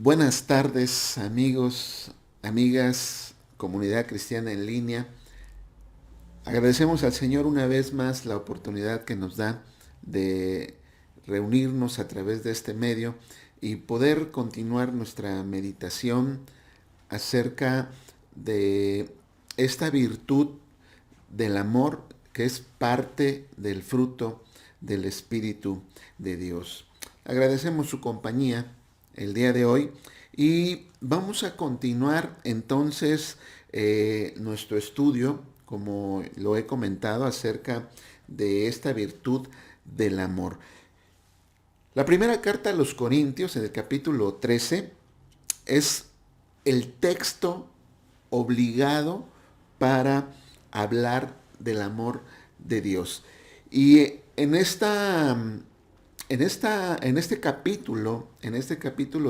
Buenas tardes, amigos, amigas, comunidad cristiana en línea. Agradecemos al Señor una vez más la oportunidad que nos da de reunirnos a través de este medio y poder continuar nuestra meditación acerca de esta virtud del amor que es parte del fruto del Espíritu de Dios. Agradecemos su compañía el día de hoy y vamos a continuar entonces nuestro estudio, como lo he comentado, acerca de esta virtud del amor. La primera carta a los Corintios, en el capítulo 13, es el texto obligado para hablar del amor de Dios. Y en este capítulo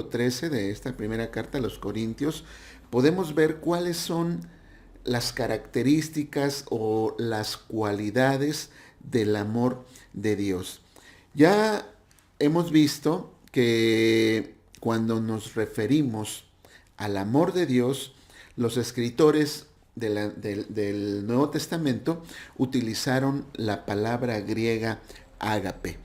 13 de esta primera carta a los Corintios, podemos ver cuáles son las características o las cualidades del amor de Dios. Ya hemos visto que cuando nos referimos al amor de Dios, los escritores del Nuevo Testamento utilizaron la palabra griega ágape.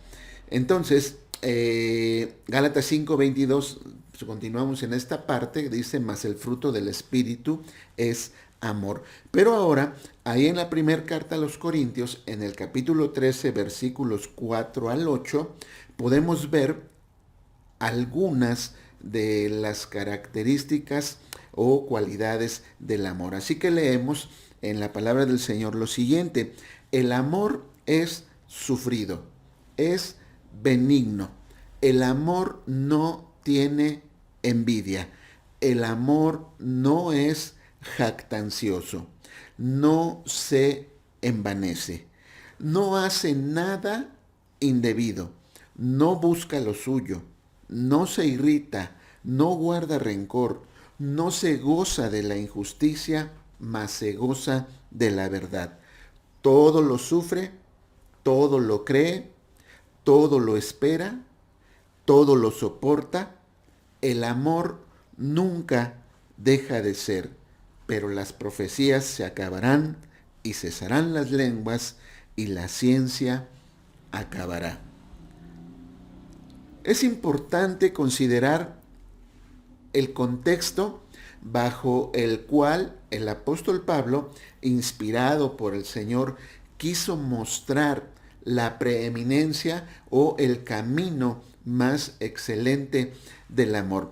Entonces, Gálatas 5:22, continuamos en esta parte, dice, mas el fruto del Espíritu es amor. Pero ahora, ahí en la primera carta a los Corintios, en el capítulo 13, versículos 4 al 8, podemos ver algunas de las características o cualidades del amor. Así que leemos en la palabra del Señor lo siguiente: el amor es sufrido, es benigno, el amor no tiene envidia, el amor no es jactancioso, no se envanece, no hace nada indebido, no busca lo suyo, no se irrita, no guarda rencor, no se goza de la injusticia, mas se goza de la verdad. Todo lo sufre, todo lo cree, todo lo espera, todo lo soporta. El amor nunca deja de ser, pero las profecías se acabarán y cesarán las lenguas y la ciencia acabará. Es importante considerar el contexto bajo el cual el apóstol Pablo, inspirado por el Señor, quiso mostrar la preeminencia o el camino más excelente del amor.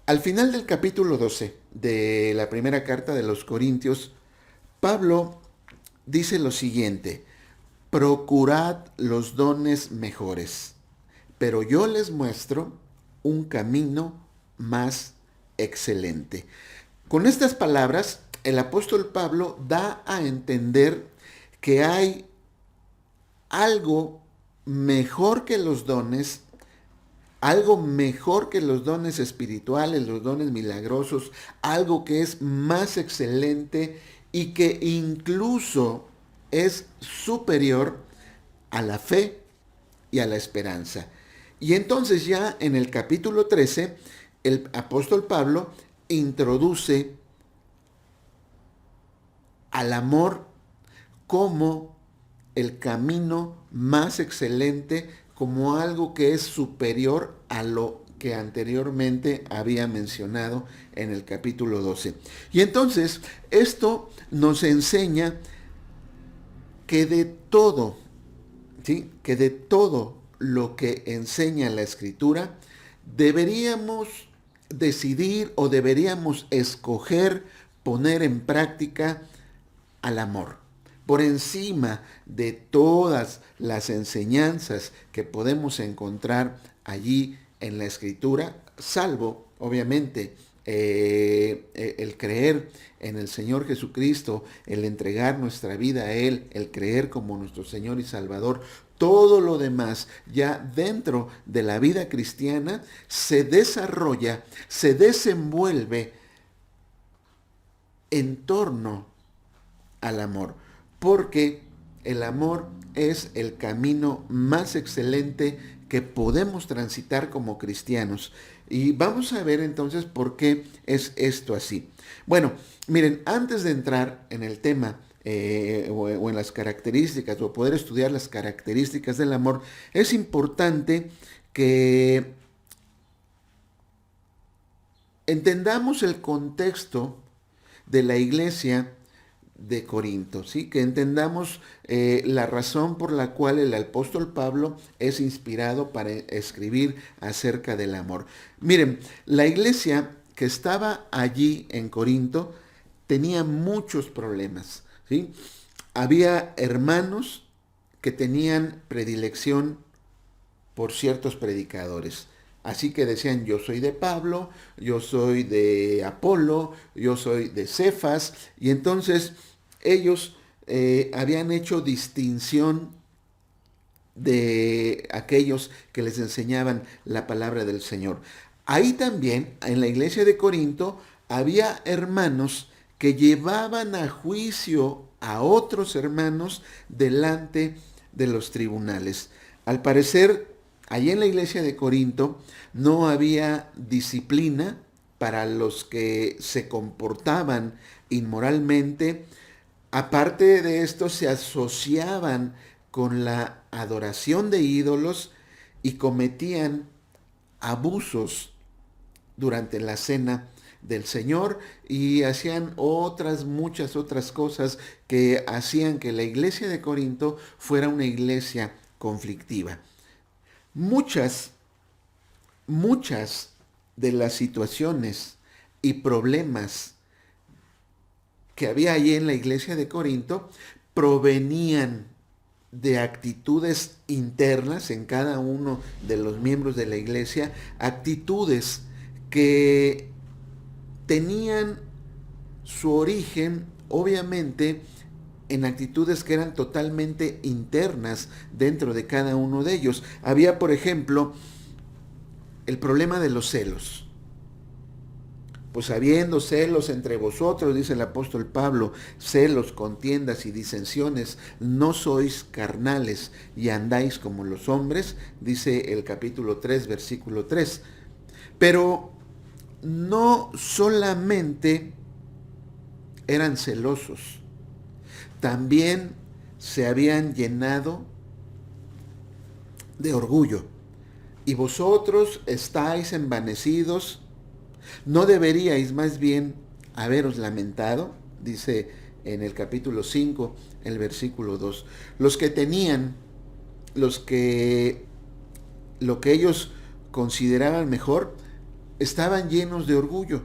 Al final del capítulo 12 de la primera carta de los Corintios, Pablo dice lo siguiente: procurad los dones mejores, pero yo les muestro un camino más excelente. Con estas palabras, el apóstol Pablo da a entender que hay algo mejor que los dones, algo mejor que los dones espirituales, los dones milagrosos, algo que es más excelente y que incluso es superior a la fe y a la esperanza. Y entonces ya en el capítulo 13, el apóstol Pablo introduce al amor como el camino más excelente, como algo que es superior a lo que anteriormente había mencionado en el capítulo 12. Y entonces esto nos enseña que de todo, ¿sí?, que de todo lo que enseña la Escritura, deberíamos decidir o deberíamos escoger poner en práctica al amor. Por encima de todas las enseñanzas que podemos encontrar allí en la Escritura, salvo, obviamente, el creer en el Señor Jesucristo, el entregar nuestra vida a Él, el creer como nuestro Señor y Salvador, todo lo demás ya dentro de la vida cristiana se desarrolla, se desenvuelve en torno al amor, porque el amor es el camino más excelente que podemos transitar como cristianos. Y vamos a ver entonces por qué es esto así. Bueno, miren, antes de entrar en el tema o en las características o poder estudiar las características del amor, es importante que entendamos el contexto de la iglesia de Corinto, ¿sí? Que entendamos la razón por la cual el apóstol Pablo es inspirado para escribir acerca del amor. Miren, la iglesia que estaba allí en Corinto tenía muchos problemas, ¿sí? Había hermanos que tenían predilección por ciertos predicadores. Así que decían, yo soy de Pablo, yo soy de Apolo, yo soy de Cefas, y entonces ellos habían hecho distinción de aquellos que les enseñaban la palabra del Señor. Ahí también, en la iglesia de Corinto, había hermanos que llevaban a juicio a otros hermanos delante de los tribunales. Al parecer, allí en la iglesia de Corinto no había disciplina para los que se comportaban inmoralmente. Aparte de esto, se asociaban con la adoración de ídolos y cometían abusos durante la cena del Señor y hacían muchas otras cosas que hacían que la iglesia de Corinto fuera una iglesia conflictiva. Muchas, muchas de las situaciones y problemas que había allí en la iglesia de Corinto provenían de actitudes internas en cada uno de los miembros de la iglesia, actitudes que tenían su origen, obviamente, en actitudes que eran totalmente internas dentro de cada uno de ellos. Había, por ejemplo, el problema de los celos. Pues habiendo celos entre vosotros, dice el apóstol Pablo, celos, contiendas y disensiones, no sois carnales y andáis como los hombres, dice el capítulo 3, versículo 3. Pero no solamente eran celosos, también se habían llenado de orgullo. Y vosotros estáis envanecidos. ¿No deberíais más bien haberos lamentado? Dice en el capítulo 5, el versículo 2. Los que tenían, lo que ellos consideraban mejor, estaban llenos de orgullo.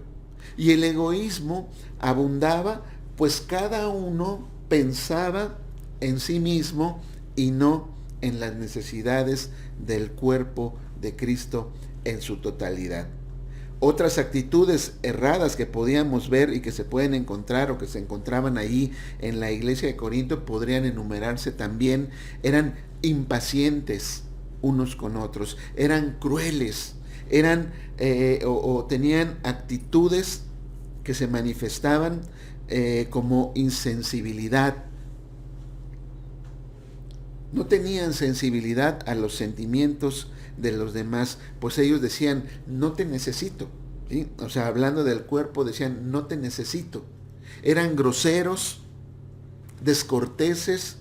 Y el egoísmo abundaba, pues cada uno pensaba en sí mismo y no en las necesidades del cuerpo de Cristo en su totalidad. Otras actitudes erradas que podíamos ver y que se pueden encontrar o que se encontraban ahí en la iglesia de Corinto podrían enumerarse también. Eran impacientes unos con otros, eran crueles, eran o tenían actitudes que se manifestaban como insensibilidad. No tenían sensibilidad a los sentimientos de los demás, pues ellos decían, no te necesito. ¿Sí? O sea, hablando del cuerpo, decían, no te necesito. Eran groseros, descorteses.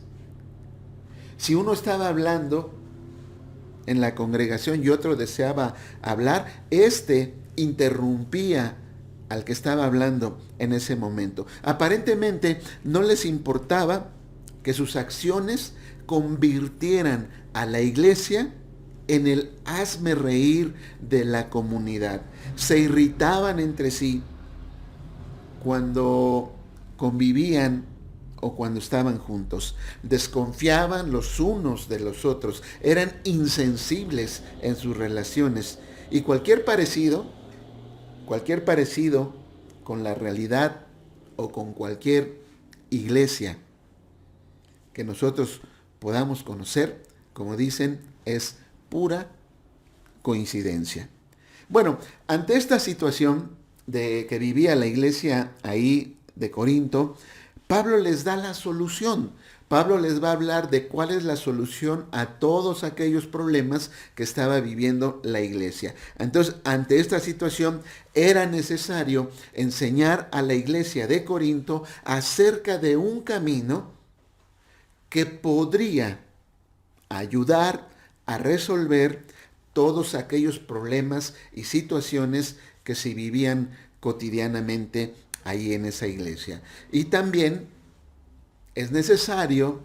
Si uno estaba hablando en la congregación y otro deseaba hablar, este interrumpía al que estaba hablando en ese momento. Aparentemente no les importaba que sus acciones convirtieran a la iglesia en el hazme reír de la comunidad. Se irritaban entre sí cuando convivían o cuando estaban juntos. Desconfiaban los unos de los otros. Eran insensibles en sus relaciones. Y cualquier parecido con la realidad o con cualquier iglesia que nosotros podamos conocer, como dicen, es pura coincidencia. Bueno, ante esta situación de que vivía la iglesia ahí de Corinto, Pablo les da la solución. Pablo les va a hablar de cuál es la solución a todos aquellos problemas que estaba viviendo la iglesia. Entonces, ante esta situación, era necesario enseñar a la iglesia de Corinto acerca de un camino que podría ayudar a resolver todos aquellos problemas y situaciones que se vivían cotidianamente ahí en esa iglesia. Y también es necesario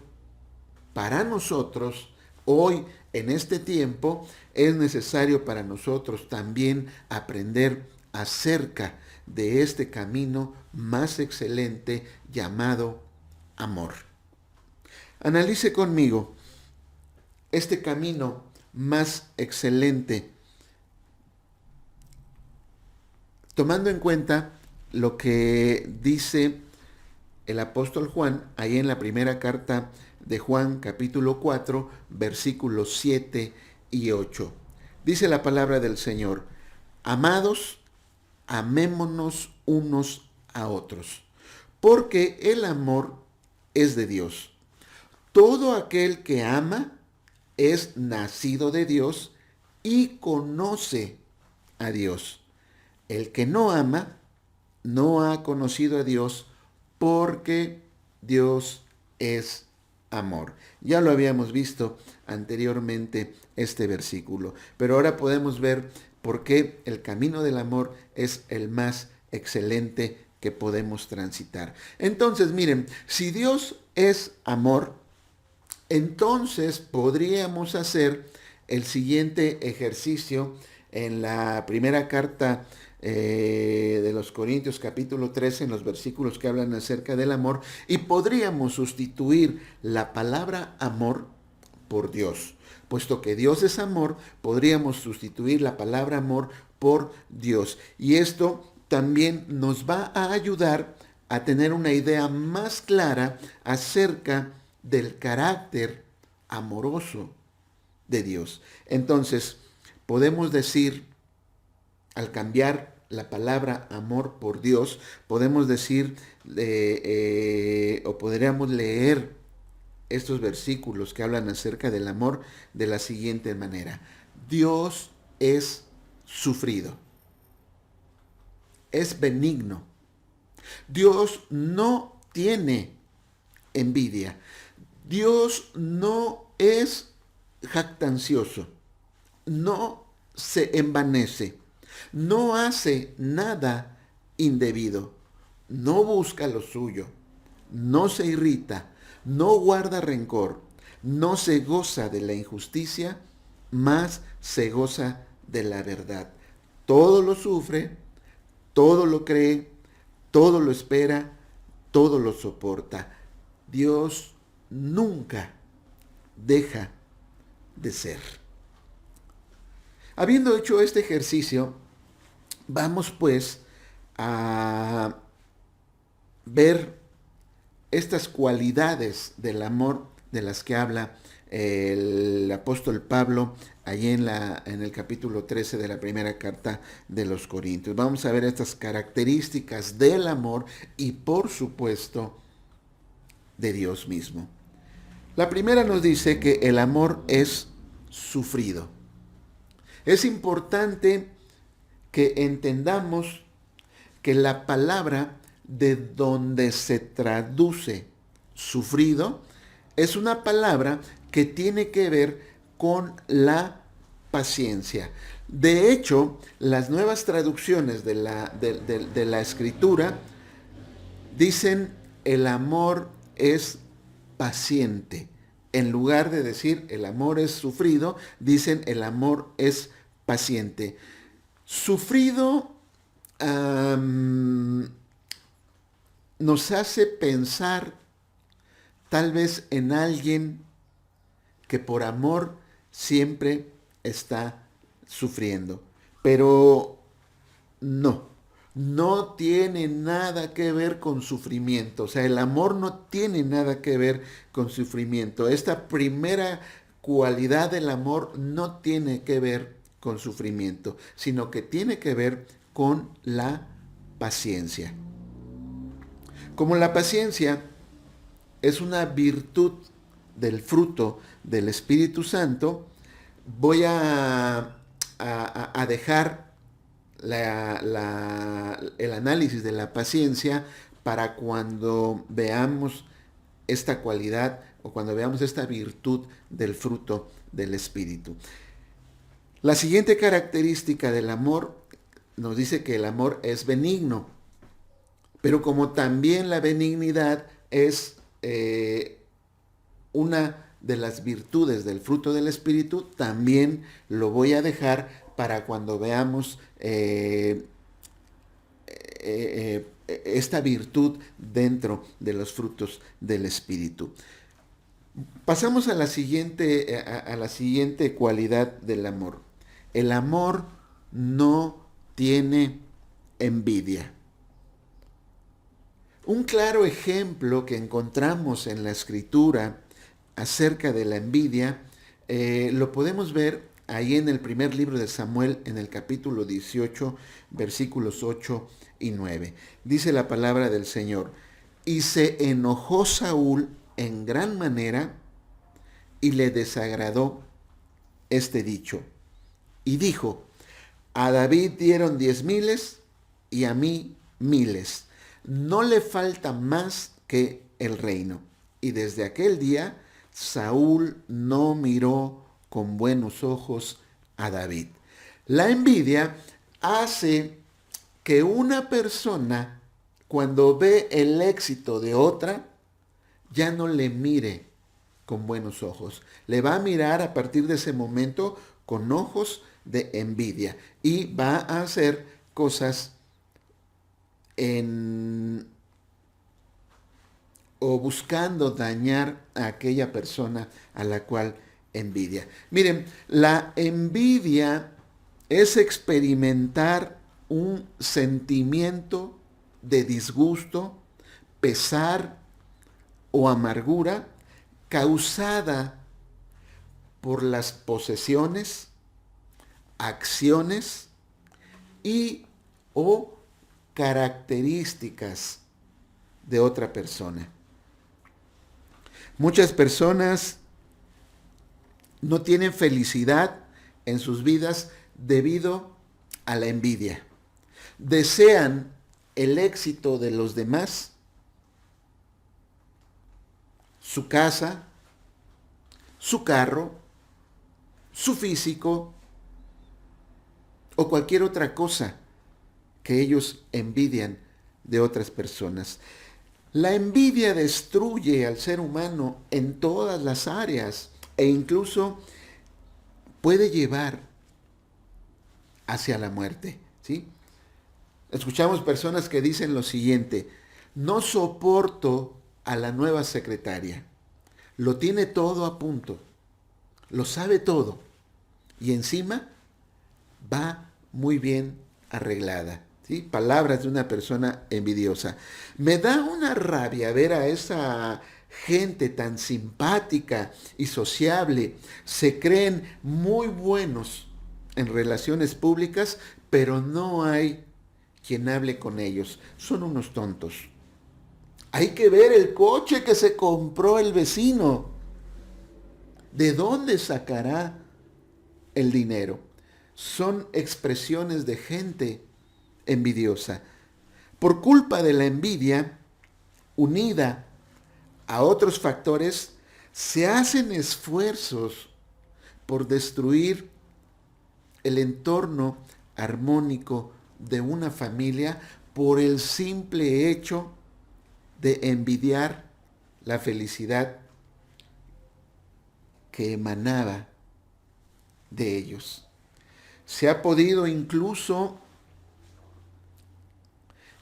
para nosotros, hoy en este tiempo, es necesario para nosotros también aprender acerca de este camino más excelente llamado amor. Analice conmigo este camino más excelente, tomando en cuenta lo que dice el apóstol Juan, ahí en la primera carta de Juan, capítulo 4, versículos 7 y 8. Dice la palabra del Señor: amados, amémonos unos a otros, porque el amor es de Dios. Todo aquel que ama es nacido de Dios y conoce a Dios. El que no ama no ha conocido a Dios, porque Dios es amor. Ya lo habíamos visto anteriormente este versículo, pero ahora podemos ver por qué el camino del amor es el más excelente que podemos transitar. Entonces, miren, si Dios es amor, entonces podríamos hacer el siguiente ejercicio en la primera carta de los Corintios capítulo 13, en los versículos que hablan acerca del amor, y podríamos sustituir la palabra amor por Dios. Puesto que Dios es amor, podríamos sustituir la palabra amor por Dios. Y esto también nos va a ayudar a tener una idea más clara acerca del carácter amoroso de Dios. Entonces, podemos decir, al cambiar la palabra amor por Dios, podemos decir o podríamos leer estos versículos que hablan acerca del amor de la siguiente manera: Dios es sufrido, es benigno. Dios no tiene envidia. Dios no es jactancioso, no se envanece, no hace nada indebido, no busca lo suyo, no se irrita, no guarda rencor, no se goza de la injusticia, más se goza de la verdad. Todo lo sufre, todo lo cree, todo lo espera, todo lo soporta. Dios nunca deja de ser. Habiendo hecho este ejercicio, vamos pues a ver estas cualidades del amor de las que habla el apóstol Pablo allí en el capítulo 13 de la primera carta de los Corintios. Vamos a ver estas características del amor y, por supuesto, de Dios mismo. La primera nos dice que el amor es sufrido. Es importante que entendamos que la palabra de donde se traduce sufrido es una palabra que tiene que ver con la paciencia. De hecho, las nuevas traducciones de la escritura dicen el amor es paciente. En lugar de decir el amor es sufrido, dicen el amor es paciente. Sufrido nos hace pensar tal vez en alguien que por amor siempre está sufriendo. Pero no tiene nada que ver con sufrimiento. O sea, el amor no tiene nada que ver con sufrimiento. Esta primera cualidad del amor no tiene que ver con sufrimiento, sino que tiene que ver con la paciencia. Como la paciencia es una virtud del fruto del Espíritu Santo, voy a dejar el análisis de la paciencia para cuando veamos esta cualidad o cuando veamos esta virtud del fruto del Espíritu. La siguiente característica del amor nos dice que el amor es benigno, pero como también la benignidad es una de las virtudes del fruto del Espíritu, también lo voy a dejar para cuando veamos esta virtud dentro de los frutos del Espíritu. Pasamos a la siguiente cualidad del amor. El amor no tiene envidia. Un claro ejemplo que encontramos en la Escritura acerca de la envidia lo podemos ver ahí en el primer libro de Samuel, en el capítulo 18, versículos 8 y 9. Dice la palabra del Señor: y se enojó Saúl en gran manera y le desagradó este dicho. Y dijo: a David dieron 10,000 y a mí 1,000. No le falta más que el reino. Y desde aquel día Saúl no miró con buenos ojos a David. La envidia hace que una persona, cuando ve el éxito de otra, ya no le mire con buenos ojos. Le va a mirar a partir de ese momento con ojos de envidia y va a hacer cosas o buscando dañar a aquella persona a la cual envidia. Miren, la envidia es experimentar un sentimiento de disgusto, pesar o amargura causada por las posesiones, acciones y o características de otra persona. Muchas personas no tienen felicidad en sus vidas debido a la envidia. Desean el éxito de los demás, su casa, su carro, su físico o cualquier otra cosa que ellos envidian de otras personas. La envidia destruye al ser humano en todas las áreas e incluso puede llevar hacia la muerte, ¿sí? Escuchamos personas que dicen lo siguiente: no soporto a la nueva secretaria. Lo tiene todo a punto, lo sabe todo y encima va muy bien arreglada. ¿Sí? Palabras de una persona envidiosa. Me da una rabia ver a esa gente tan simpática y sociable. Se creen muy buenos en relaciones públicas, pero no hay quien hable con ellos. Son unos tontos. Hay que ver el coche que se compró el vecino. ¿De dónde sacará el dinero? Son expresiones de gente envidiosa. Por culpa de la envidia, unida a otros factores, se hacen esfuerzos por destruir el entorno armónico de una familia por el simple hecho de envidiar la felicidad que emanaba de ellos. Se ha podido incluso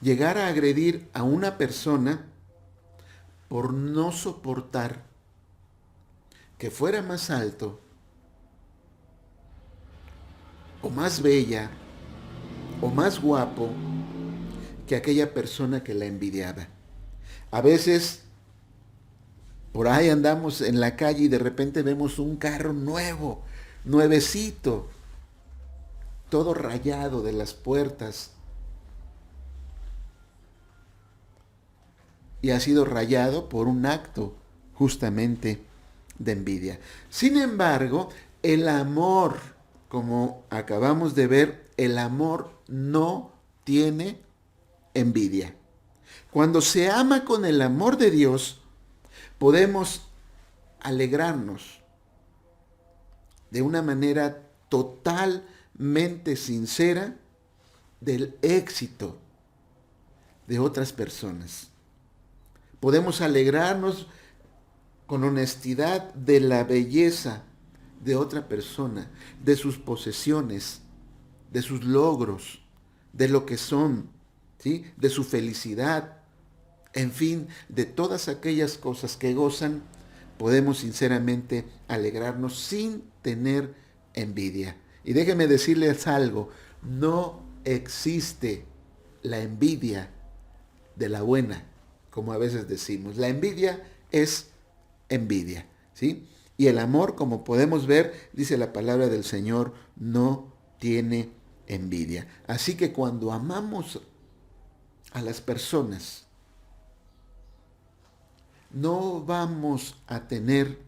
llegar a agredir a una persona por no soportar que fuera más alto o más bella o más guapo que aquella persona que la envidiaba. A veces por ahí andamos en la calle y de repente vemos un carro nuevo, nuevecito, todo rayado de las puertas. y ha sido rayado por un acto justamente de envidia. Sin embargo, el amor, como acabamos de ver, el amor no tiene envidia. Cuando se ama con el amor de Dios, podemos alegrarnos de una manera totalmente sincera del éxito de otras personas. Podemos alegrarnos con honestidad de la belleza de otra persona, de sus posesiones, de sus logros, de lo que son, ¿sí? De su felicidad, en fin, de todas aquellas cosas que gozan, podemos sinceramente alegrarnos sin tener envidia. Y déjenme decirles algo, no existe la envidia de la buena, como a veces decimos. La envidia es envidia, ¿sí? Y el amor, como podemos ver, dice la palabra del Señor, no tiene envidia. Así que cuando amamos a las personas, no vamos a tener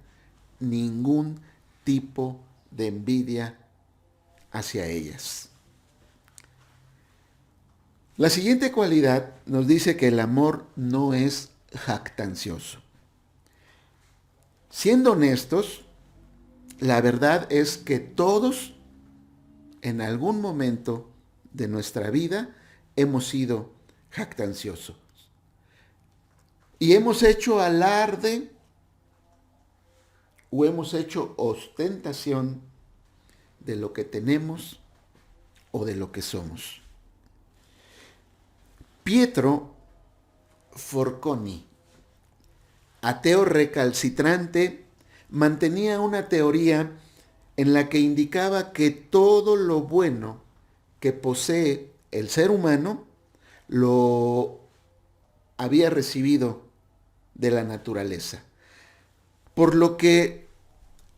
ningún tipo de envidia hacia ellas. La siguiente cualidad nos dice que el amor no es jactancioso. Siendo honestos, la verdad es que todos en algún momento de nuestra vida hemos sido jactanciosos. Y hemos hecho alarde o hemos hecho ostentación de lo que tenemos o de lo que somos. Pietro Forconi, ateo recalcitrante, mantenía una teoría en la que indicaba que todo lo bueno que posee el ser humano lo había recibido de la naturaleza, por lo que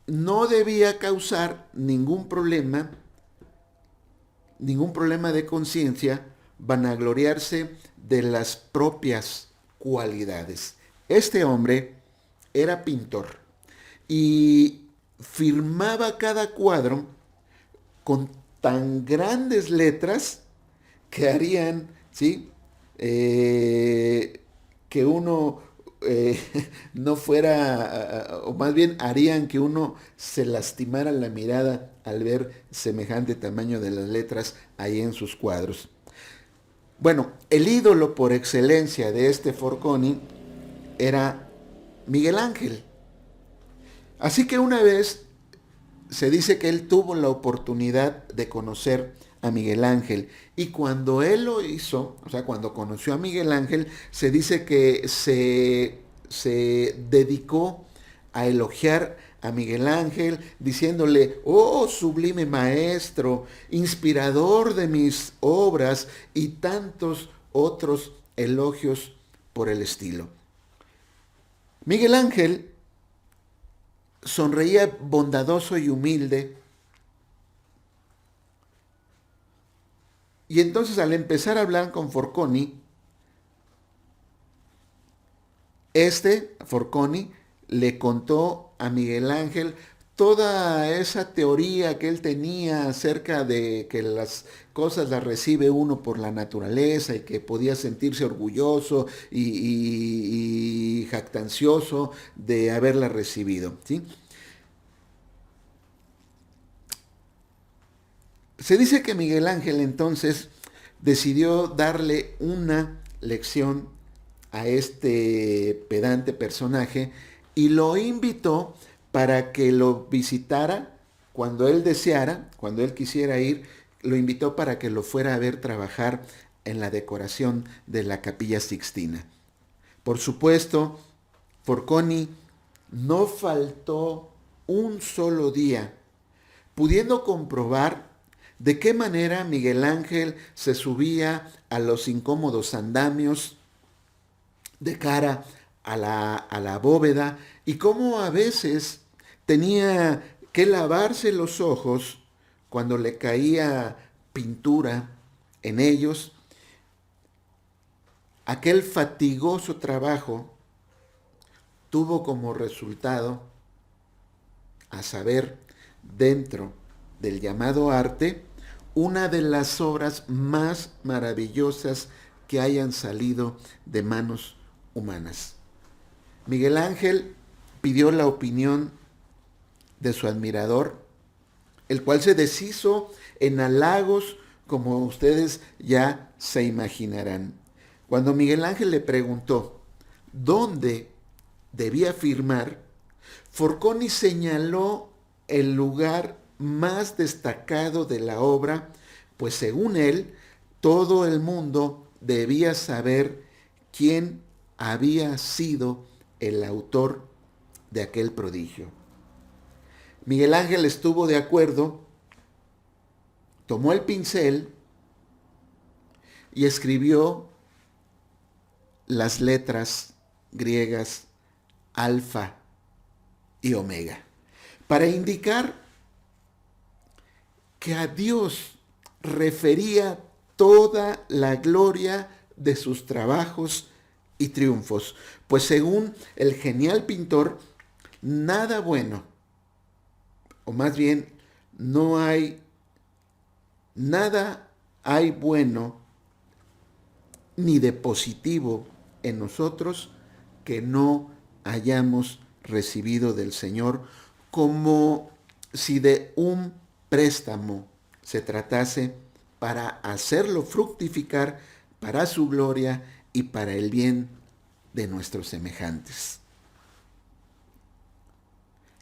no debía causar ningún problema de conciencia vanagloriarse de las propias cualidades. Este hombre era pintor y firmaba cada cuadro con tan grandes letras que harían, ¿sí? Que uno no fuera, o más bien harían que uno se lastimara la mirada al ver semejante tamaño de las letras ahí en sus cuadros. Bueno, el ídolo por excelencia de este Forconi era Miguel Ángel. Así que una vez se dice que él tuvo la oportunidad de conocer a Miguel Ángel. Y cuando él lo hizo, o sea, cuando conoció a Miguel Ángel, se dice que se dedicó a elogiar a Miguel Ángel, diciéndole, oh, sublime maestro, inspirador de mis obras, y tantos otros elogios por el estilo. Miguel Ángel sonreía bondadoso y humilde. Y entonces al empezar a hablar con Forconi, Forconi, le contó a Miguel Ángel toda esa teoría que él tenía acerca de que las cosas las recibe uno por la naturaleza y que podía sentirse orgulloso y jactancioso de haberla recibido, ¿sí? Se dice que Miguel Ángel entonces decidió darle una lección a este pedante personaje y lo invitó para que lo visitara cuando él deseara, cuando él quisiera ir, lo invitó para que lo fuera a ver trabajar en la decoración de la Capilla Sixtina. Por supuesto, Forconi no faltó un solo día, pudiendo comprobar de qué manera Miguel Ángel se subía a los incómodos andamios de cara a la bóveda y cómo a veces tenía que lavarse los ojos cuando le caía pintura en ellos. Aquel fatigoso trabajo tuvo como resultado, a saber, dentro del llamado arte, una de las obras más maravillosas que hayan salido de manos humanas. Miguel Ángel pidió la opinión de su admirador, el cual se deshizo en halagos, como ustedes ya se imaginarán. Cuando Miguel Ángel le preguntó dónde debía firmar, Forconi señaló el lugar más destacado de la obra, pues según él, todo el mundo debía saber quién había sido el autor de aquel prodigio. Miguel Ángel estuvo de acuerdo, tomó el pincel y escribió las letras griegas alfa y omega, para indicar que a Dios refería toda la gloria de sus trabajos y triunfos, pues según el genial pintor, nada bueno, o más bien, no hay nada hay bueno ni de positivo en nosotros que no hayamos recibido del Señor, como si de un préstamo se tratase, para hacerlo fructificar para su gloria y para el bien de nuestros semejantes.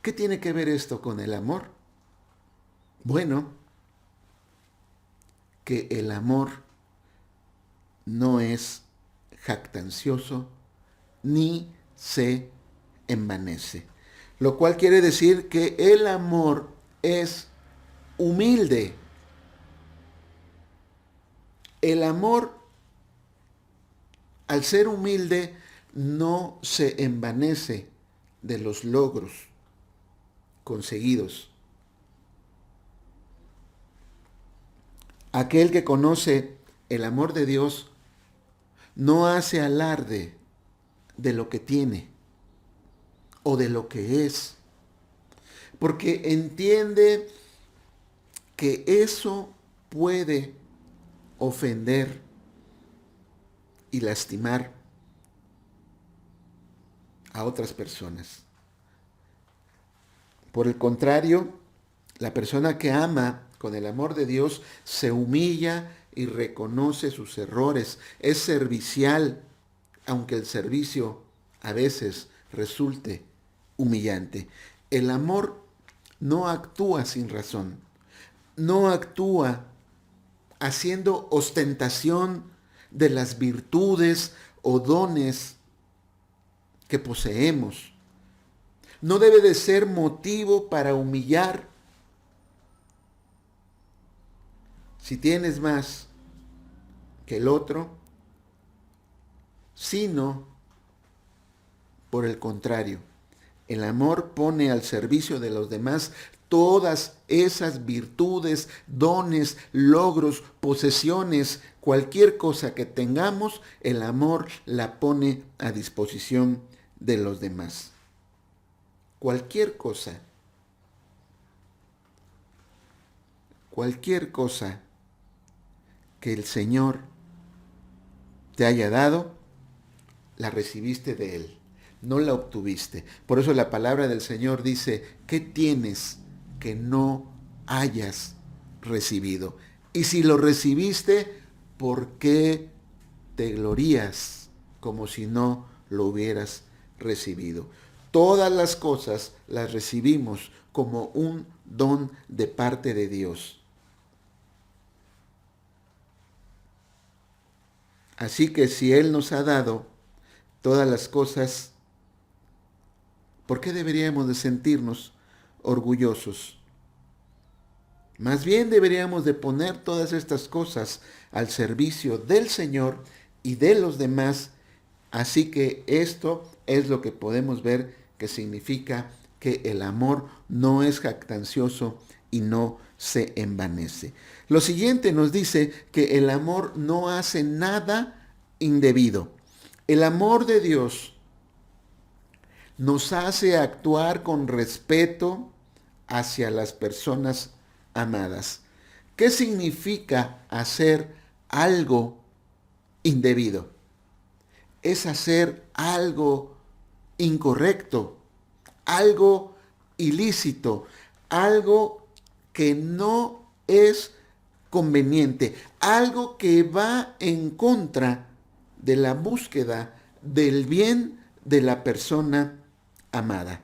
¿Qué tiene que ver esto con el amor? Bueno, que el amor no es jactancioso ni se envanece, lo cual quiere decir que el amor es humilde. El amor, al ser humilde, no se envanece de los logros conseguidos. Aquel que conoce el amor de Dios no hace alarde de lo que tiene o de lo que es, porque entiende que eso puede ofender y lastimar a otras personas. Por el contrario, la persona que ama con el amor de Dios se humilla y reconoce sus errores, es servicial, aunque el servicio a veces resulte humillante. El amor no actúa sin razón, no actúa haciendo ostentación de las virtudes o dones que poseemos. No debe de ser motivo para humillar. Si tienes más que el otro, sino por el contrario. El amor pone al servicio de los demás todas esas virtudes, dones, logros, posesiones, cualquier cosa que tengamos, el amor la pone a disposición de los demás. Cualquier cosa que el Señor te haya dado, la recibiste de Él, no la obtuviste. Por eso la palabra del Señor dice, ¿qué tienes que no hayas recibido? Y si lo recibiste, ¿por qué te glorías como si no lo hubieras recibido? Todas las cosas las recibimos como un don de parte de Dios. Así que si Él nos ha dado todas las cosas, ¿por qué deberíamos de sentirnos orgullosos? Más bien deberíamos de poner todas estas cosas al servicio del Señor y de los demás. Así que esto es lo que podemos ver que significa que el amor no es jactancioso y no se envanece. Lo siguiente nos dice que el amor no hace nada indebido. El amor de Dios nos hace actuar con respeto hacia las personas amadas. ¿Qué significa hacer algo indebido? Es hacer algo incorrecto, algo ilícito, algo que no es conveniente, algo que va en contra de la búsqueda del bien de la persona amada.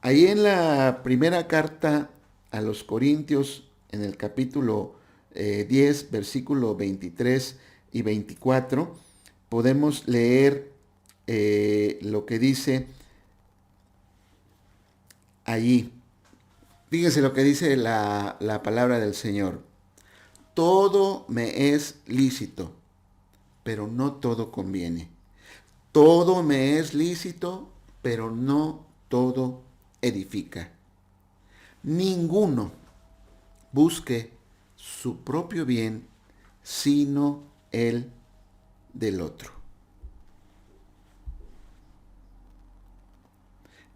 Ahí en la primera carta a los Corintios, en el capítulo 10, versículo 23 y 24, podemos leer lo que dice allí. Fíjense lo que dice la palabra del Señor. Todo me es lícito, pero no todo conviene. Todo me es lícito, pero no todo edifica. Ninguno busque su propio bien, sino el del otro.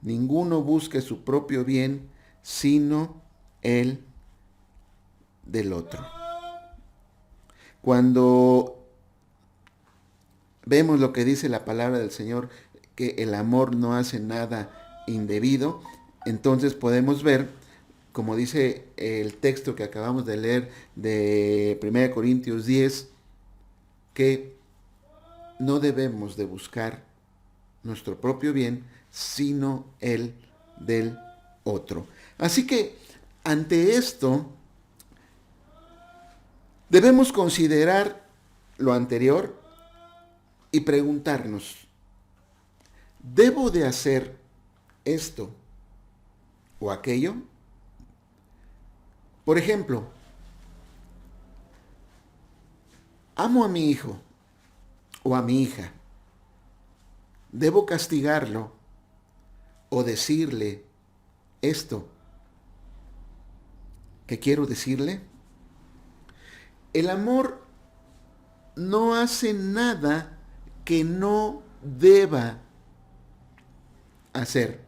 Ninguno busque su propio bien, sino el del otro. Cuando vemos lo que dice la palabra del Señor, que el amor no hace nada indebido, entonces podemos ver, como dice el texto que acabamos de leer de 1 Corintios 10, que no debemos de buscar nuestro propio bien, sino el del otro. Así que ante esto, debemos considerar lo anterior y preguntarnos, ¿debo de hacer esto o aquello? Por ejemplo, amo a mi hijo o a mi hija. ¿Debo castigarlo o decirle esto que quiero decirle? El amor no hace nada que no deba hacer.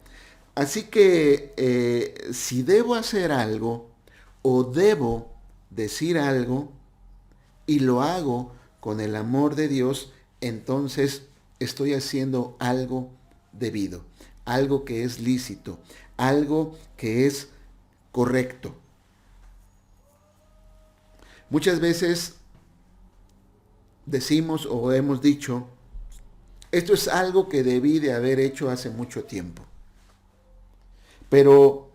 Así que si debo hacer algo o debo decir algo y lo hago con el amor de Dios, entonces estoy haciendo algo debido, algo que es lícito, algo que es correcto. Muchas veces decimos o hemos dicho, esto es algo que debí de haber hecho hace mucho tiempo. Pero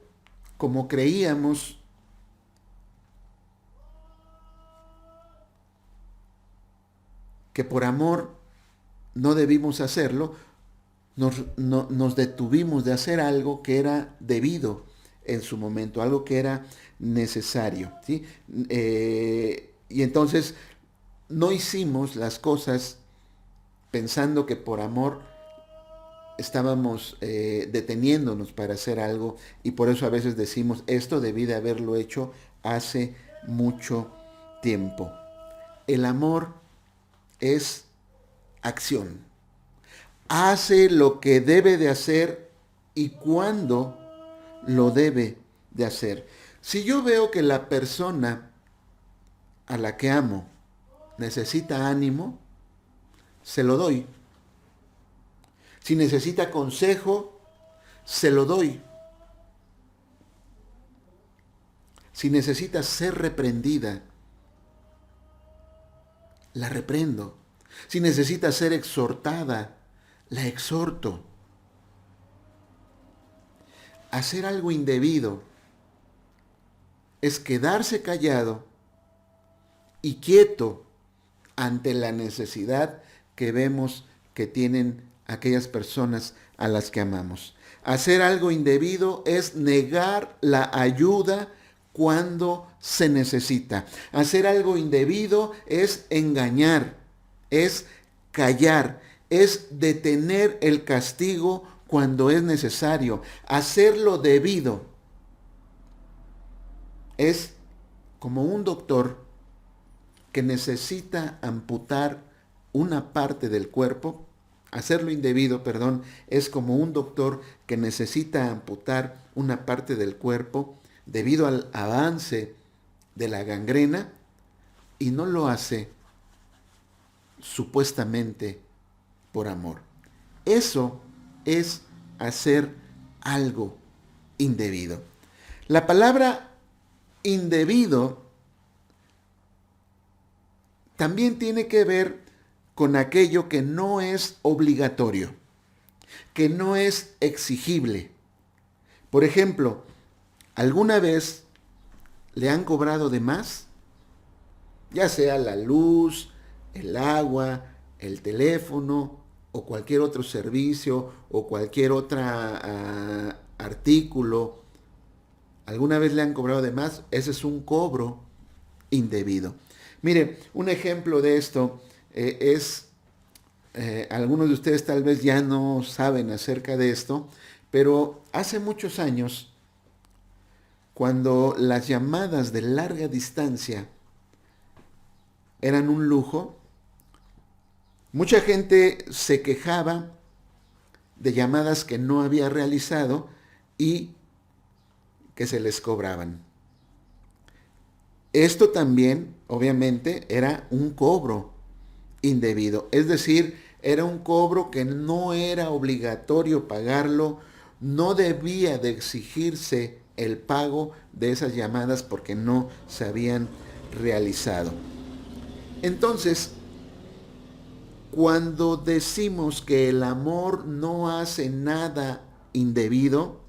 como creíamos que por amor no debimos hacerlo, nos detuvimos de hacer algo que era debido en su momento, algo que era necesario, ¿sí? Y entonces no hicimos las cosas pensando que por amor estábamos deteniéndonos para hacer algo, y por eso a veces decimos, esto debí de haberlo hecho hace mucho tiempo. El amor es acción. Hace lo que debe de hacer y cuándo lo debe de hacer. Si yo veo que la persona a la que amo necesita ánimo, se lo doy. Si necesita consejo, se lo doy. Si necesita ser reprendida, la reprendo. Si necesita ser exhortada, la exhorto. Hacer algo indebido es quedarse callado y quieto ante la necesidad que vemos que tienen aquellas personas a las que amamos. Hacer algo indebido es negar la ayuda cuando se necesita. Hacer algo indebido es engañar, es callar, es detener el castigo cuando es necesario. Hacer lo debido es como un doctor que necesita amputar una parte del cuerpo, hacerlo indebido, perdón, es como un doctor que necesita amputar una parte del cuerpo debido al avance de la gangrena y no lo hace supuestamente por amor. Eso es hacer algo indebido. La palabra indebido también tiene que ver con aquello que no es obligatorio, que no es exigible. Por ejemplo, ¿alguna vez le han cobrado de más? Ya sea la luz, el agua, el teléfono o cualquier otro servicio o cualquier otro artículo. ¿Alguna vez le han cobrado de más? Ese es un cobro indebido. Mire, un ejemplo de esto algunos de ustedes tal vez ya no saben acerca de esto, pero hace muchos años, cuando las llamadas de larga distancia eran un lujo, mucha gente se quejaba de llamadas que no había realizado y que se les cobraban. Esto también, obviamente, era un cobro indebido. Es decir, era un cobro que no era obligatorio pagarlo, no debía de exigirse el pago de esas llamadas porque no se habían realizado. Entonces, cuando decimos que el amor no hace nada indebido,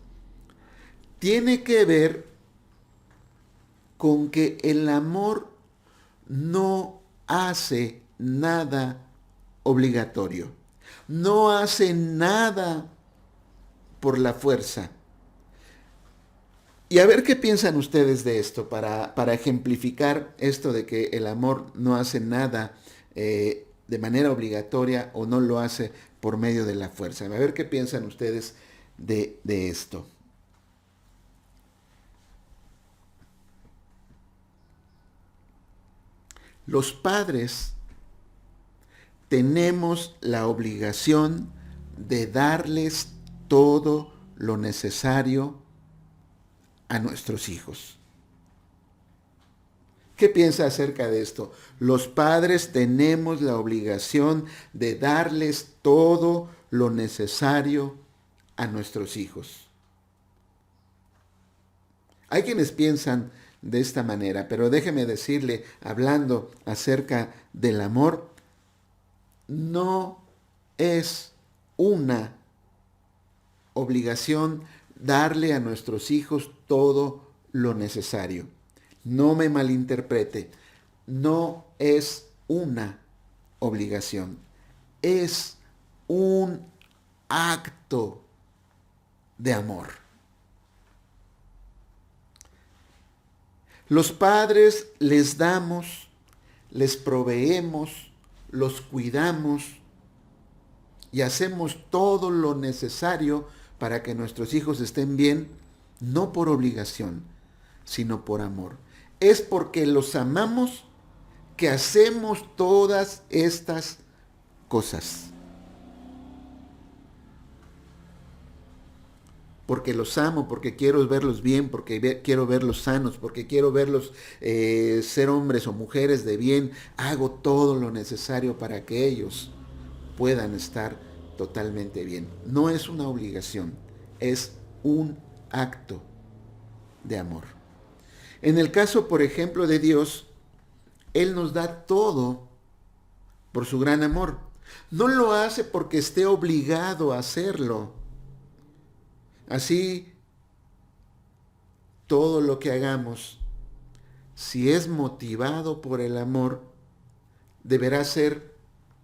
tiene que ver con que el amor no hace nada obligatorio. No hace nada por la fuerza. Y a ver qué piensan ustedes de esto para ejemplificar esto de que el amor no hace nada de manera obligatoria o no lo hace por medio de la fuerza. A ver qué piensan ustedes de esto. Los padres tenemos la obligación de darles todo lo necesario a nuestros hijos. ¿Qué piensa acerca de esto? Los padres tenemos la obligación de darles todo lo necesario a nuestros hijos. Hay quienes piensan de esta manera, pero déjeme decirle, hablando acerca del amor, no es una obligación darle a nuestros hijos todo lo necesario. No me malinterprete, no es una obligación, es un acto de amor. Los padres les damos, les proveemos, los cuidamos y hacemos todo lo necesario para que nuestros hijos estén bien, no por obligación, sino por amor. Es porque los amamos que hacemos todas estas cosas. Porque los amo, porque quiero verlos bien, porque quiero verlos sanos, porque quiero verlos ser hombres o mujeres de bien. Hago todo lo necesario para que ellos puedan estar totalmente bien. No es una obligación, es un acto de amor. En el caso, por ejemplo, de Dios, Él nos da todo por su gran amor. No lo hace porque esté obligado a hacerlo. Así, todo lo que hagamos, si es motivado por el amor, deberá ser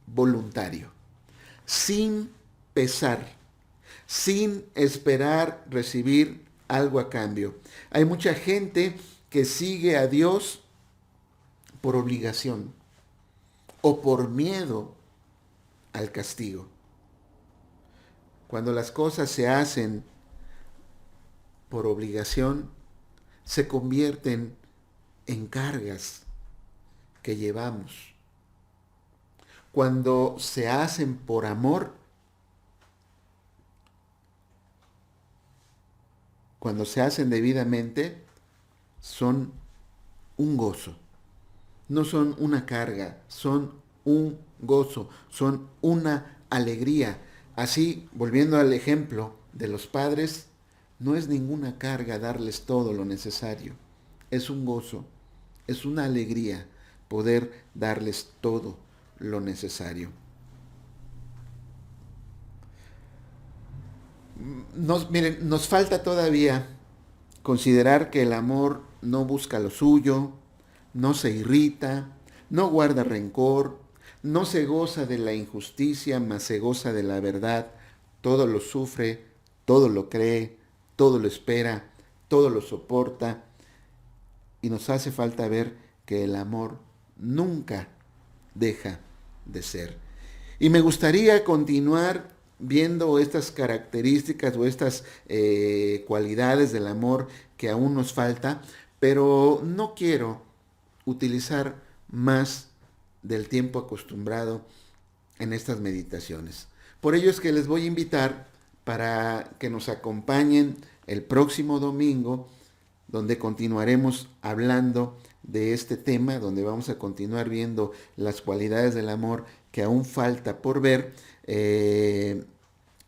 voluntario, sin pesar, sin esperar recibir algo a cambio. Hay mucha gente que sigue a Dios por obligación o por miedo al castigo. Cuando las cosas se hacen por obligación, se convierten en cargas que llevamos. Cuando se hacen por amor, cuando se hacen debidamente, son un gozo. No son una carga, son un gozo, son una alegría. Así, volviendo al ejemplo de los padres, no es ninguna carga darles todo lo necesario. Es un gozo, es una alegría poder darles todo lo necesario. Miren, nos falta todavía considerar que el amor no busca lo suyo, no se irrita, no guarda rencor, no se goza de la injusticia, mas se goza de la verdad, todo lo sufre, todo lo cree, todo lo espera, todo lo soporta. Y nos hace falta ver que el amor nunca deja de ser. Y me gustaría continuar viendo estas características o estas cualidades del amor que aún nos falta, pero no quiero utilizar más del tiempo acostumbrado en estas meditaciones. Por ello es que les voy a invitar para que nos acompañen el próximo domingo, donde continuaremos hablando de este tema, donde vamos a continuar viendo las cualidades del amor que aún falta por ver,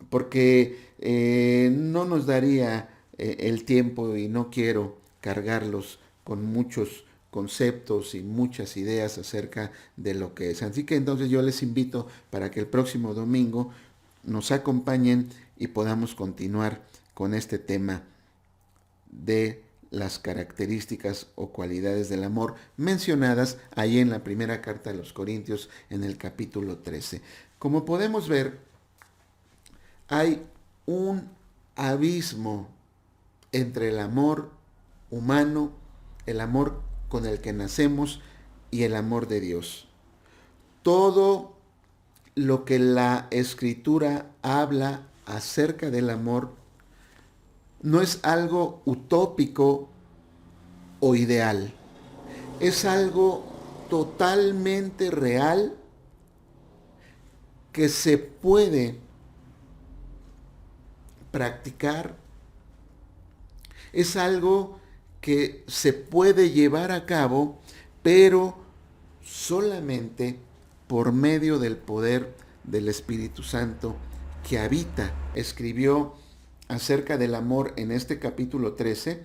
porque no nos daría el tiempo y no quiero cargarlos con muchos conceptos y muchas ideas acerca de lo que es. Así que entonces yo les invito para que el próximo domingo nos acompañen y podamos continuar con este tema de las características o cualidades del amor mencionadas ahí en la primera carta de los Corintios en el capítulo 13. Como podemos ver, hay un abismo entre el amor humano, el amor con el que nacemos y el amor de Dios. Todo lo que la Escritura habla acerca del amor no es algo utópico o ideal. Es algo totalmente real que se puede practicar. Es algo que se puede llevar a cabo, pero solamente por medio del poder del Espíritu Santo que habita. Escribió acerca del amor en este capítulo 13,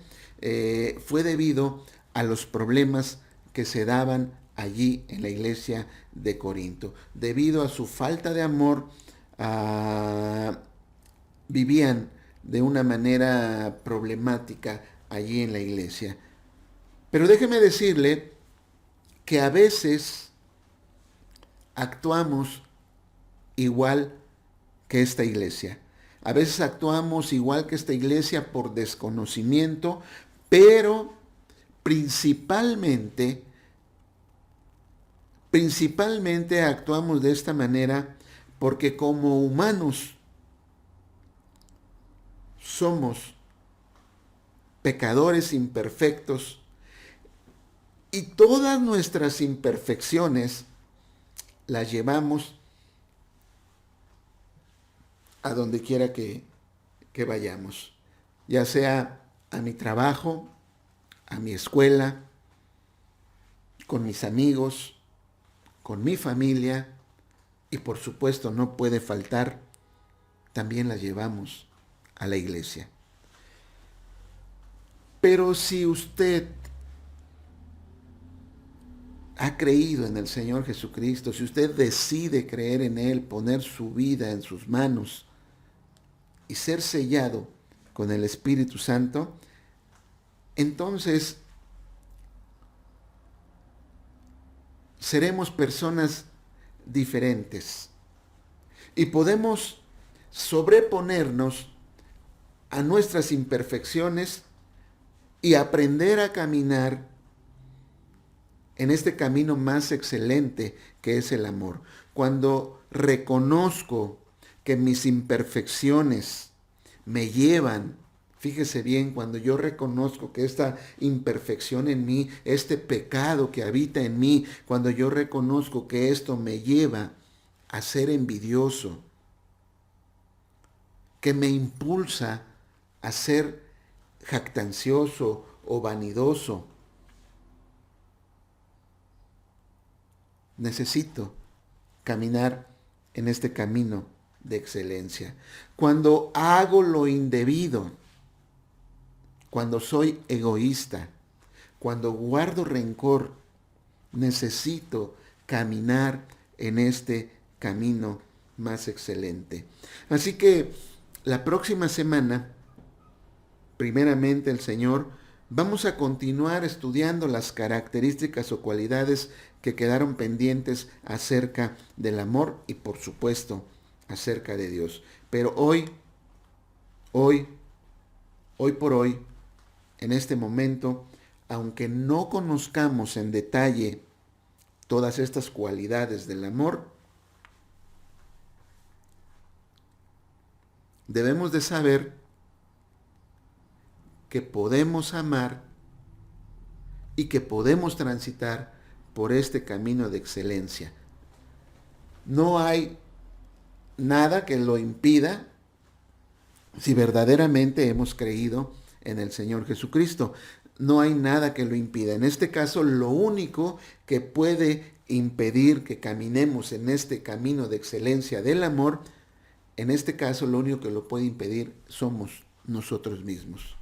fue debido a los problemas que se daban allí en la iglesia de Corinto. Debido a su falta de amor, vivían de una manera problemática allí en la iglesia. Pero déjeme decirle que a veces actuamos igual que esta iglesia. A veces actuamos igual que esta iglesia por desconocimiento, pero principalmente actuamos de esta manera porque como humanos somos pecadores imperfectos y todas nuestras imperfecciones las llevamos a donde quiera que vayamos, ya sea a mi trabajo, a mi escuela, con mis amigos, con mi familia y por supuesto no puede faltar, también las llevamos a la iglesia. Pero si usted ha creído en el Señor Jesucristo, si usted decide creer en Él, poner su vida en sus manos y ser sellado con el Espíritu Santo, entonces seremos personas diferentes y podemos sobreponernos a nuestras imperfecciones y aprender a caminar en este camino más excelente que es el amor. Cuando reconozco que mis imperfecciones me llevan Fíjese bien, cuando yo reconozco que esta imperfección en mí, este pecado que habita en mí, cuando yo reconozco que esto me lleva a ser envidioso, que me impulsa a ser jactancioso o vanidoso, necesito caminar en este camino de excelencia. Cuando hago lo indebido, cuando soy egoísta, cuando guardo rencor, necesito caminar en este camino más excelente. Así que la próxima semana, primeramente el Señor, vamos a continuar estudiando las características o cualidades que quedaron pendientes acerca del amor y por supuesto acerca de Dios. Pero hoy, hoy por hoy, en este momento, aunque no conozcamos en detalle todas estas cualidades del amor, debemos de saber que podemos amar y que podemos transitar por este camino de excelencia. No hay nada que lo impida si verdaderamente hemos creído en el Señor Jesucristo. No hay nada que lo impida. En este caso, lo único que puede impedir que caminemos en este camino de excelencia del amor, en este caso, lo único que lo puede impedir somos nosotros mismos.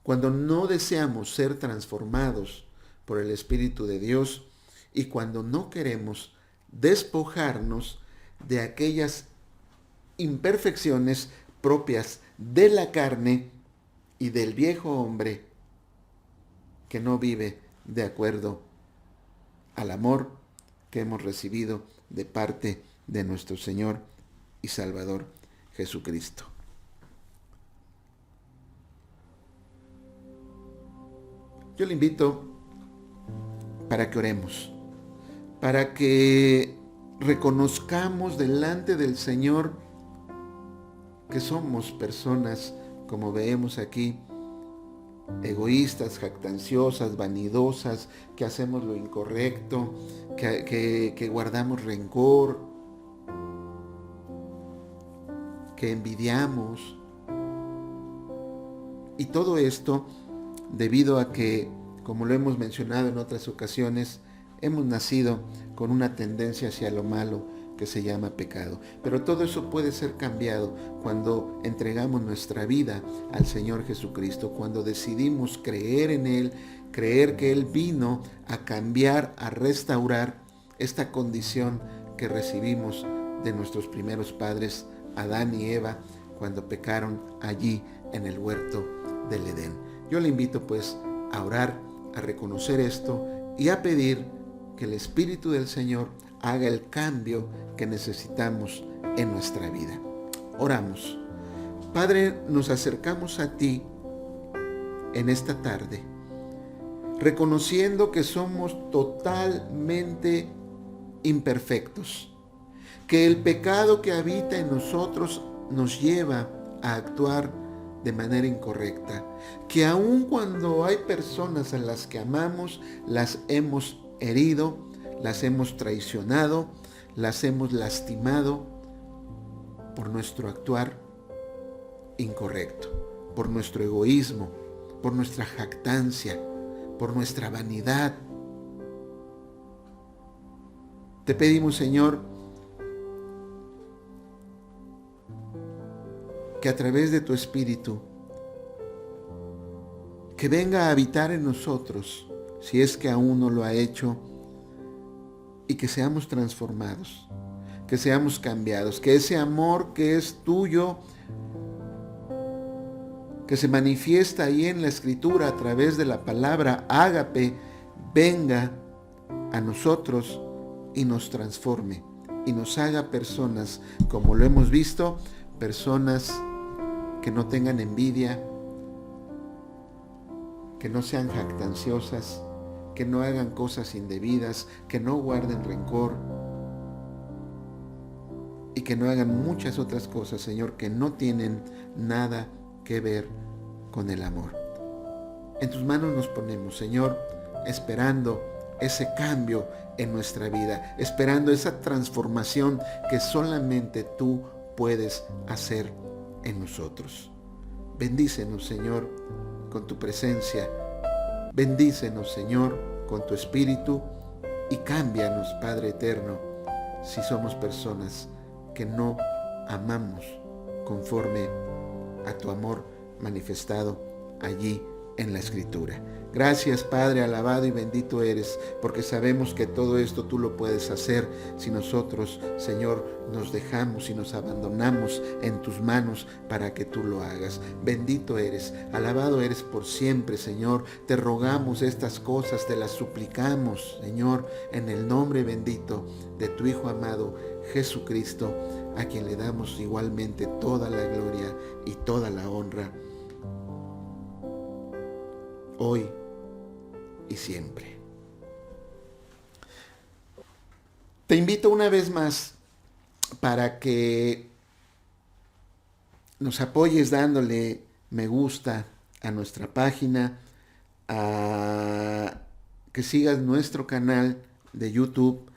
Cuando no deseamos ser transformados por el Espíritu de Dios y cuando no queremos despojarnos de aquellas imperfecciones propias de la carne y del viejo hombre que no vive de acuerdo al amor que hemos recibido de parte de nuestro Señor y Salvador Jesucristo. Yo le invito para que oremos, para que reconozcamos delante del Señor que somos personas, como vemos aquí, egoístas, jactanciosas, vanidosas, que hacemos lo incorrecto, que guardamos rencor, que envidiamos. Y todo esto debido a que, como lo hemos mencionado en otras ocasiones, hemos nacido con una tendencia hacia lo malo que se llama pecado. Pero todo eso puede ser cambiado cuando entregamos nuestra vida al Señor Jesucristo, cuando decidimos creer en Él, creer que Él vino a cambiar, a restaurar esta condición que recibimos de nuestros primeros padres, Adán y Eva, cuando pecaron allí en el huerto del Edén. Yo le invito pues a orar, a reconocer esto y a pedir que el Espíritu del Señor haga el cambio que necesitamos en nuestra vida. Oramos. Padre, nos acercamos a ti en esta tarde, reconociendo que somos totalmente imperfectos, que el pecado que habita en nosotros nos lleva a actuar de manera incorrecta, que aun cuando hay personas a las que amamos, las hemos herido, las hemos traicionado, las hemos lastimado por nuestro actuar incorrecto, por nuestro egoísmo, por nuestra jactancia, por nuestra vanidad. Te pedimos, Señor, que a través de tu Espíritu, que venga a habitar en nosotros, si es que aún no lo ha hecho, y que seamos transformados, que seamos cambiados, que ese amor que es tuyo, que se manifiesta ahí en la Escritura a través de la palabra ágape, venga a nosotros y nos transforme y nos haga personas, como lo hemos visto, personas que no tengan envidia, que no sean jactanciosas, que no hagan cosas indebidas, que no guarden rencor y que no hagan muchas otras cosas, Señor, que no tienen nada que ver con el amor. En tus manos nos ponemos, Señor, esperando ese cambio en nuestra vida, esperando esa transformación que solamente tú puedes hacer en nosotros. Bendícenos, Señor, con tu presencia. Bendícenos, Señor, con tu espíritu y cámbianos, Padre eterno, si somos personas que no amamos conforme a tu amor manifestado allí en la Escritura. Gracias, Padre, alabado y bendito eres, porque sabemos que todo esto tú lo puedes hacer si nosotros, Señor, nos dejamos y nos abandonamos en tus manos para que tú lo hagas. Bendito eres, alabado eres por siempre, Señor. Te rogamos estas cosas, te las suplicamos, Señor, en el nombre bendito de tu Hijo amado, Jesucristo, a quien le damos igualmente toda la gloria y toda la honra, hoy y siempre. Te invito una vez más para que nos apoyes dándole me gusta a nuestra página, a que sigas nuestro canal de YouTube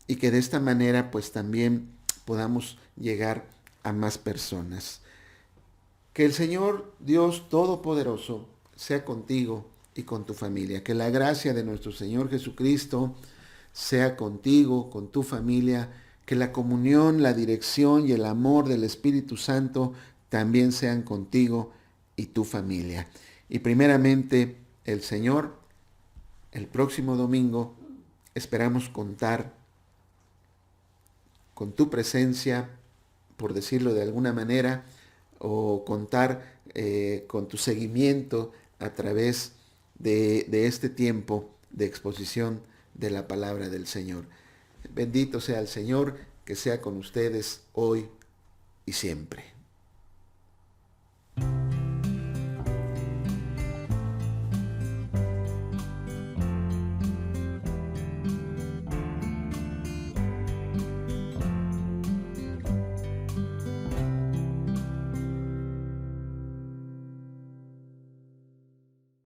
y que de esta manera pues también podamos llegar a más personas. Que el Señor Dios Todopoderoso sea contigo y con tu familia. Que la gracia de nuestro Señor Jesucristo sea contigo, con tu familia. Que la comunión, la dirección y el amor del Espíritu Santo también sean contigo y tu familia. Y primeramente, el Señor, el próximo domingo, esperamos contar con tu presencia, por decirlo de alguna manera, o contar con tu seguimiento a través de este tiempo de exposición de la palabra del Señor. Bendito sea el Señor, que sea con ustedes hoy y siempre.